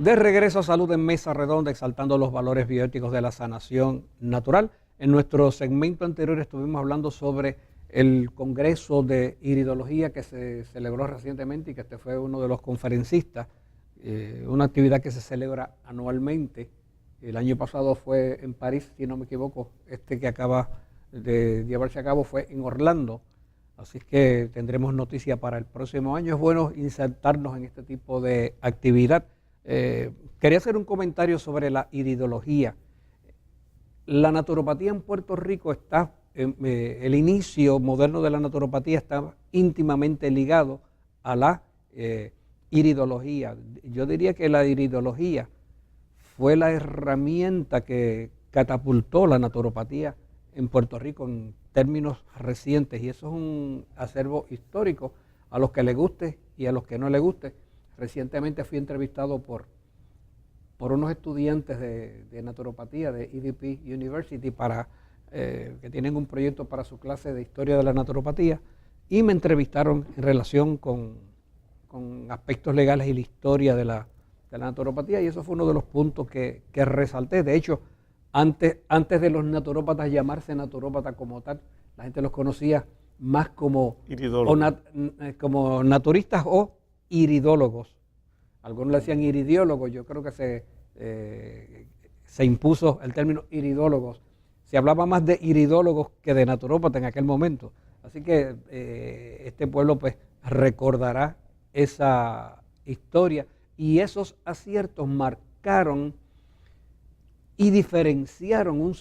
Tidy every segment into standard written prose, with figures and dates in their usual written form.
De regreso a Salud en Mesa Redonda, exaltando los valores bioéticos de la sanación natural. En nuestro segmento anterior estuvimos hablando sobre el Congreso de Iridología que se celebró recientemente y que este fue uno de los conferencistas, una actividad que se celebra anualmente. El año pasado fue en París, si no me equivoco, este que acaba de llevarse a cabo fue en Orlando, así que tendremos noticia para el próximo año. Es bueno insertarnos en este tipo de actividad. Quería hacer un comentario sobre la iridología. La naturopatía en Puerto Rico está, el inicio moderno de la naturopatía está íntimamente ligado a la iridología. Yo diría que la iridología fue la herramienta que catapultó la naturopatía en Puerto Rico en términos recientes, y eso es un acervo histórico a los que les guste y a los que no les guste. Recientemente fui entrevistado por unos estudiantes de naturopatía de EDP University que tienen un proyecto para su clase de historia de la naturopatía, y me entrevistaron en relación con aspectos legales y la historia de la naturopatía, y eso fue uno de los puntos que resalté. De hecho, antes de los naturópatas llamarse naturópata como tal, la gente los conocía más como naturistas o iridólogos. Algunos le decían iridiólogos. Yo creo que se impuso el término iridólogos. Se hablaba más de iridólogos que de naturópata en aquel momento. Así que este pueblo pues recordará esa historia, y esos aciertos marcaron y diferenciaron un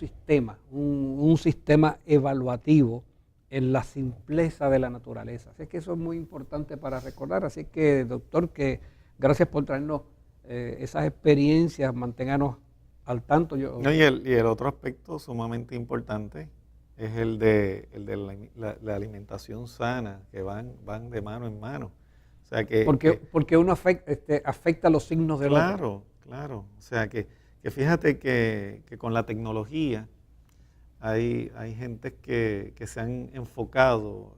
sistema evaluativo en la simpleza de la naturaleza. Así que eso es muy importante para recordar. Así que, doctor, que gracias por traernos esas experiencias, manténganos al tanto. Y el otro aspecto sumamente importante es el de la alimentación sana, que van de mano en mano. O sea que, porque uno afecta los signos del otro. Claro. O sea que fíjate que con la tecnología hay gentes que se han enfocado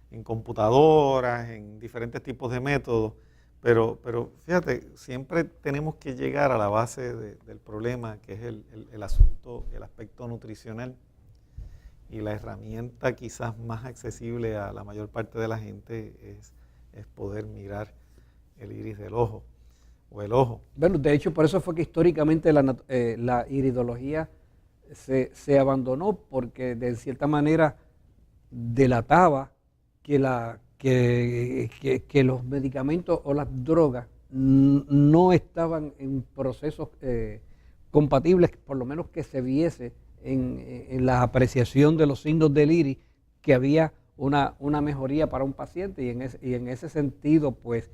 en computadoras, en diferentes tipos de métodos, pero fíjate, siempre tenemos que llegar a la base del problema, que es el asunto, el aspecto nutricional, y la herramienta quizás más accesible a la mayor parte de la gente es poder mirar el iris del ojo o el ojo. Bueno, de hecho, por eso fue que históricamente la iridología se abandonó, porque de cierta manera delataba que los medicamentos o las drogas no estaban en procesos compatibles, por lo menos que se viese en la apreciación de los signos del iris, que había una mejoría para un paciente, y en ese sentido, pues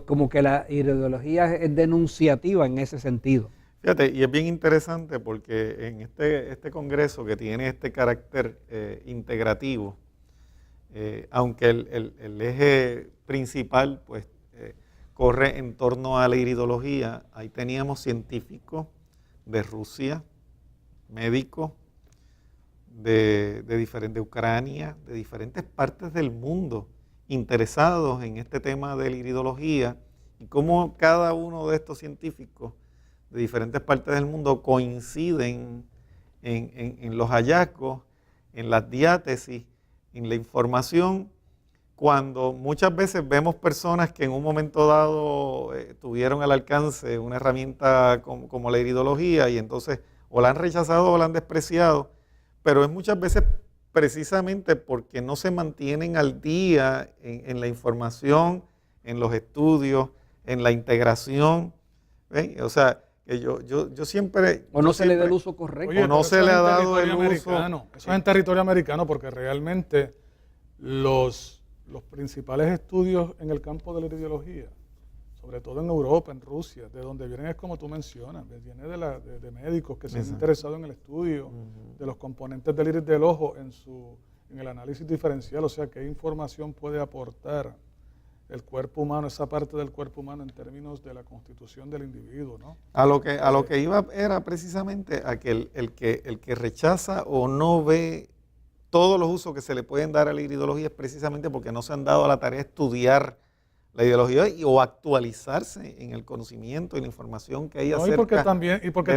como que la iridología es denunciativa en ese sentido. Fíjate, y es bien interesante porque en este congreso, que tiene este carácter integrativo, aunque el eje principal pues corre en torno a la iridología, ahí teníamos científicos de Rusia, médicos de Ucrania, de diferentes partes del mundo, interesados en este tema de la iridología, y cómo cada uno de estos científicos de diferentes partes del mundo coinciden en los hallazgos, en las diátesis, en la información, cuando muchas veces vemos personas que en un momento dado tuvieron al alcance una herramienta como la iridología, y entonces o la han rechazado o la han despreciado, pero es muchas veces precisamente porque no se mantienen al día en la información, en los estudios, en la integración. ¿Ven? O sea, que yo siempre... O no se le da el uso uso correcto. Oye, o no se le ha dado el uso. Eso es en territorio americano, porque realmente los principales estudios en el campo de la iridología, sobre todo en Europa, en Rusia, de donde vienen es como tú mencionas, viene de médicos que se han interesado en el estudio de los componentes del iris del ojo en el análisis diferencial, o sea, qué información puede aportar el cuerpo humano, esa parte del cuerpo humano en términos de la constitución del individuo, ¿no? A lo que iba era precisamente a que el que rechaza o no ve todos los usos que se le pueden dar a la iridología es precisamente porque no se han dado a la tarea de estudiar la ideología o actualizarse en el conocimiento y la información que hay No, acerca porque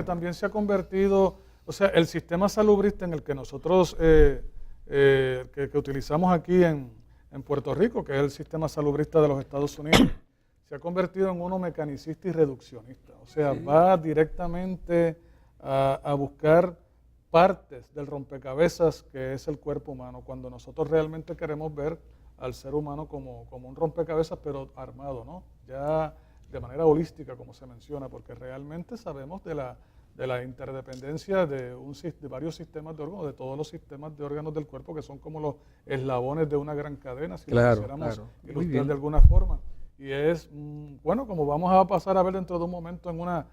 también se ha convertido, o sea, el sistema salubrista en el que nosotros que utilizamos aquí en Puerto Rico, que es el sistema salubrista de los Estados Unidos, se ha convertido en uno mecanicista y reduccionista. O sea, va directamente a buscar partes del rompecabezas que es el cuerpo humano, cuando nosotros realmente queremos ver al ser humano como un rompecabezas, pero armado, ¿no? Ya de manera holística, como se menciona, porque realmente sabemos de la interdependencia de varios sistemas de órganos, de todos los sistemas de órganos del cuerpo, que son como los eslabones de una gran cadena, si lo quisiéramos ilustrar de alguna forma. Y es, bueno, como vamos a pasar a ver dentro de un momento en una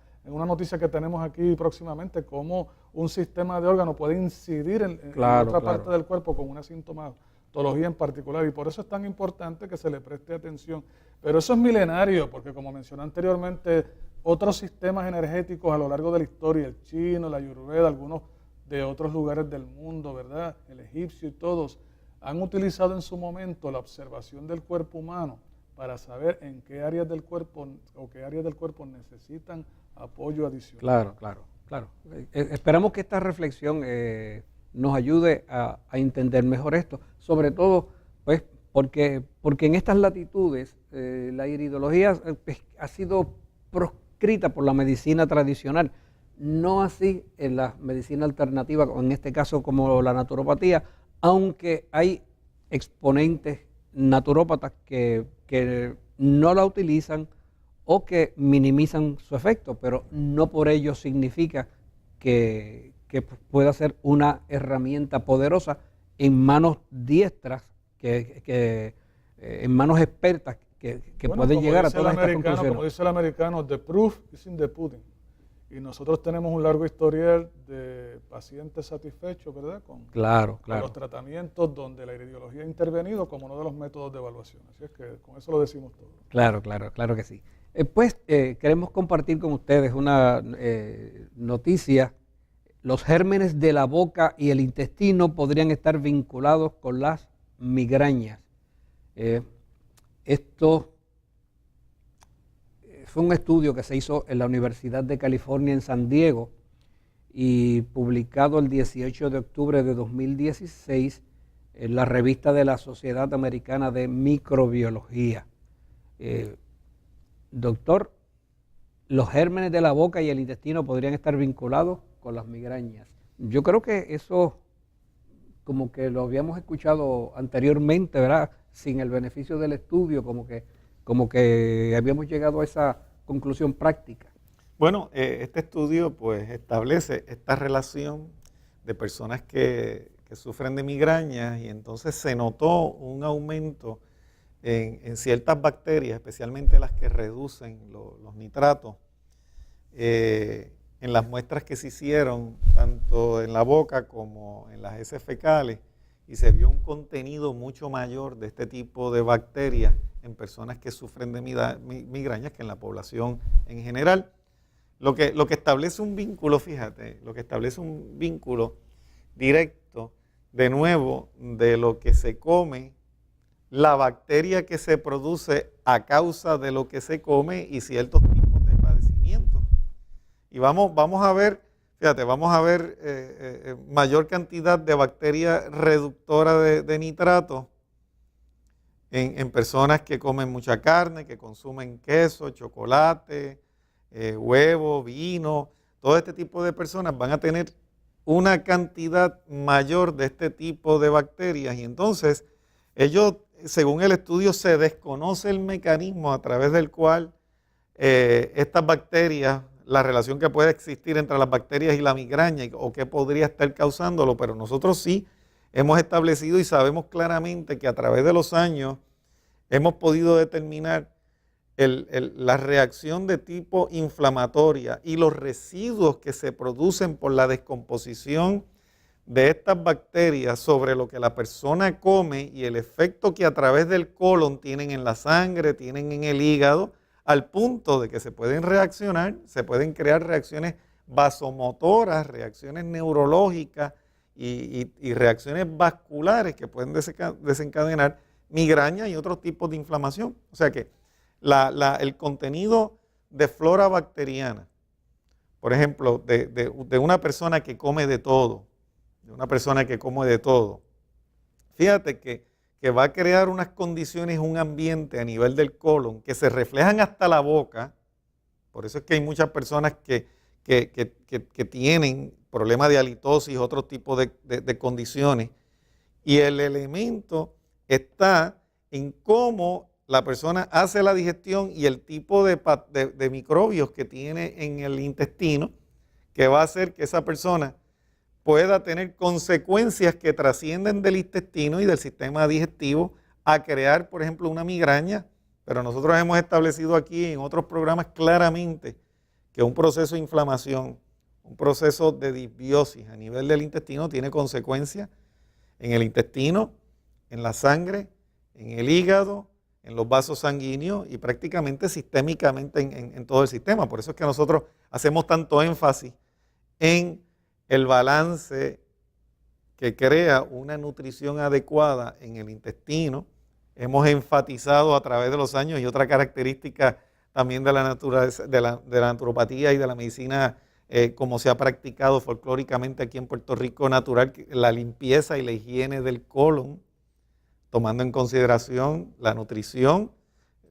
noticia que tenemos aquí próximamente, cómo un sistema de órganos puede incidir en otra parte del cuerpo con una sintomatología en particular, y por eso es tan importante que se le preste atención. Pero eso es milenario, porque como mencioné anteriormente, otros sistemas energéticos a lo largo de la historia, el chino, la ayurveda, algunos de otros lugares del mundo, ¿verdad?, el egipcio y todos, han utilizado en su momento la observación del cuerpo humano para saber en qué áreas del cuerpo o qué áreas del cuerpo necesitan apoyo adicional. Claro. Esperamos que esta reflexión nos ayude a entender mejor esto, sobre todo pues porque en estas latitudes la iridología ha sido proscrita por la medicina tradicional, no así en la medicina alternativa, o en este caso como la naturopatía, aunque hay exponentes naturópatas que no la utilizan o que minimizan su efecto, pero no por ello significa que pueda ser una herramienta poderosa en manos diestras, en manos expertas que pueden llegar a todas estas conclusiones. Como dice el americano, the proof is in the pudding. Y nosotros tenemos un largo historial de pacientes satisfechos, ¿verdad? Con los tratamientos donde la iridiología ha intervenido como uno de los métodos de evaluación. Así es que con eso lo decimos todo. Claro que sí. Queremos compartir con ustedes una noticia. Los gérmenes de la boca y el intestino podrían estar vinculados con las migrañas. Esto fue un estudio que se hizo en la Universidad de California en San Diego y publicado el 18 de octubre de 2016 en la revista de la Sociedad Americana de Microbiología. Doctor, los gérmenes de la boca y el intestino podrían estar vinculados con las migrañas. Yo creo que eso como que lo habíamos escuchado anteriormente, ¿verdad? Sin el beneficio del estudio, como que habíamos llegado a esa conclusión práctica. Bueno, este estudio pues establece esta relación de personas que sufren de migrañas, y entonces se notó un aumento en ciertas bacterias, especialmente las que reducen los nitratos, en las muestras que se hicieron tanto en la boca como en las heces fecales, y se vio un contenido mucho mayor de este tipo de bacterias en personas que sufren de migrañas que en la población en general. Lo que establece un vínculo, fíjate, lo que establece un vínculo directo, de nuevo, de lo que se come, la bacteria que se produce a causa de lo que se come y ciertos tipos de padecimientos. Y vamos a ver, fíjate, mayor cantidad de bacterias reductoras de nitrato en personas que comen mucha carne, que consumen queso, chocolate, huevo, vino. Todo este tipo de personas van a tener una cantidad mayor de este tipo de bacterias, y entonces ellos, según el estudio, se desconoce el mecanismo a través del cual estas bacterias, la relación que puede existir entre las bacterias y la migraña, o qué podría estar causándolo, pero nosotros sí hemos establecido y sabemos claramente que a través de los años hemos podido determinar la reacción de tipo inflamatoria y los residuos que se producen por la descomposición de estas bacterias sobre lo que la persona come, y el efecto que a través del colon tienen en la sangre, tienen en el hígado, al punto de que se pueden reaccionar, se pueden crear reacciones vasomotoras, reacciones neurológicas y reacciones vasculares que pueden desencadenar migraña y otros tipos de inflamación. O sea que el contenido de flora bacteriana, por ejemplo, de una persona que come de todo, fíjate que va a crear unas condiciones, un ambiente a nivel del colon que se reflejan hasta la boca. Por eso es que hay muchas personas que tienen problemas de halitosis, otro tipo de condiciones. Y el elemento está en cómo la persona hace la digestión y el tipo de microbios que tiene en el intestino, que va a hacer que esa persona pueda tener consecuencias que trascienden del intestino y del sistema digestivo a crear, por ejemplo, una migraña. Pero nosotros hemos establecido aquí en otros programas claramente que un proceso de inflamación, un proceso de disbiosis a nivel del intestino tiene consecuencias en el intestino, en la sangre, en el hígado, en los vasos sanguíneos y prácticamente sistémicamente en todo el sistema. Por eso es que nosotros hacemos tanto énfasis en el balance que crea una nutrición adecuada en el intestino. Hemos enfatizado a través de los años, y otra característica también de la naturaleza, de la naturopatía y de la medicina, como se ha practicado folclóricamente aquí en Puerto Rico natural, la limpieza y la higiene del colon, tomando en consideración la nutrición,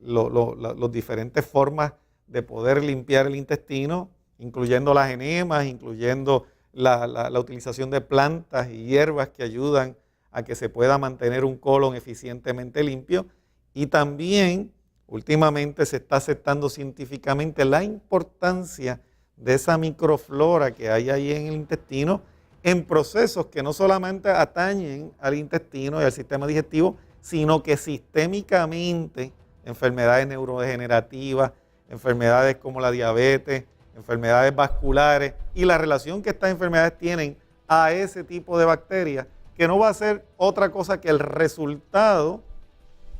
las diferentes formas de poder limpiar el intestino, incluyendo las enemas, incluyendo la utilización de plantas y hierbas que ayudan a que se pueda mantener un colon eficientemente limpio. Y también, últimamente se está aceptando científicamente la importancia de esa microflora que hay ahí en el intestino en procesos que no solamente atañen al intestino y al sistema digestivo, sino que sistémicamente enfermedades neurodegenerativas, enfermedades como la diabetes, enfermedades vasculares y la relación que estas enfermedades tienen a ese tipo de bacterias, que no va a ser otra cosa que el resultado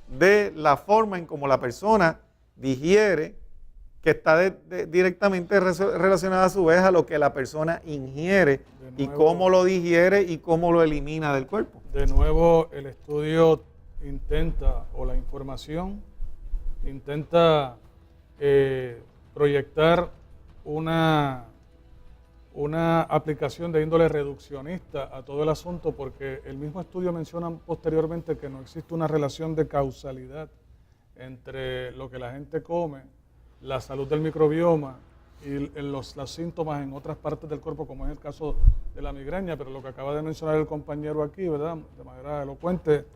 de la forma en cómo la persona digiere, que está directamente relacionada a su vez a lo que la persona ingiere y cómo lo digiere y cómo lo elimina del cuerpo. De nuevo, el estudio intenta, o la información intenta proyectar una aplicación de índole reduccionista a todo el asunto, porque el mismo estudio menciona posteriormente que no existe una relación de causalidad entre lo que la gente come, la salud del microbioma y los síntomas en otras partes del cuerpo, como es el caso de la migraña. Pero lo que acaba de mencionar el compañero aquí, ¿verdad?, de manera elocuente,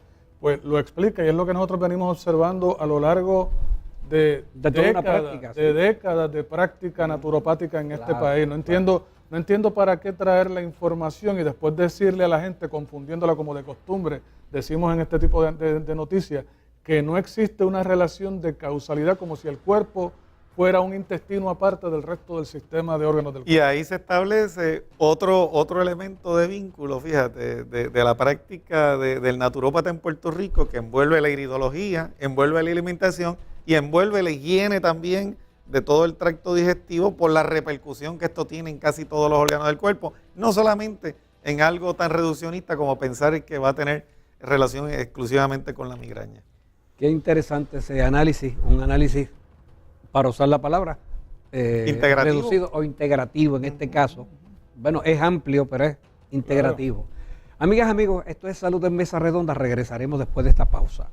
pues lo explica, y es lo que nosotros venimos observando a lo largo de décadas de práctica naturopática en este país. No entiendo para qué traer la información y después decirle a la gente, confundiéndola como de costumbre, decimos en este tipo de noticias, que no existe una relación de causalidad, como si el cuerpo fuera un intestino aparte del resto del sistema de órganos del cuerpo. Y ahí se establece otro elemento de vínculo, fíjate, de la práctica del naturópata en Puerto Rico, que envuelve la iridología, envuelve la alimentación y envuelve la higiene también de todo el tracto digestivo, por la repercusión que esto tiene en casi todos los órganos del cuerpo, no solamente en algo tan reduccionista como pensar que va a tener relación exclusivamente con la migraña. Qué interesante ese análisis, un análisis, para usar la palabra, reducido o integrativo en este caso. Bueno, es amplio, pero es integrativo. Claro. Amigas, amigos, esto es Salud en Mesa Redonda. Regresaremos después de esta pausa.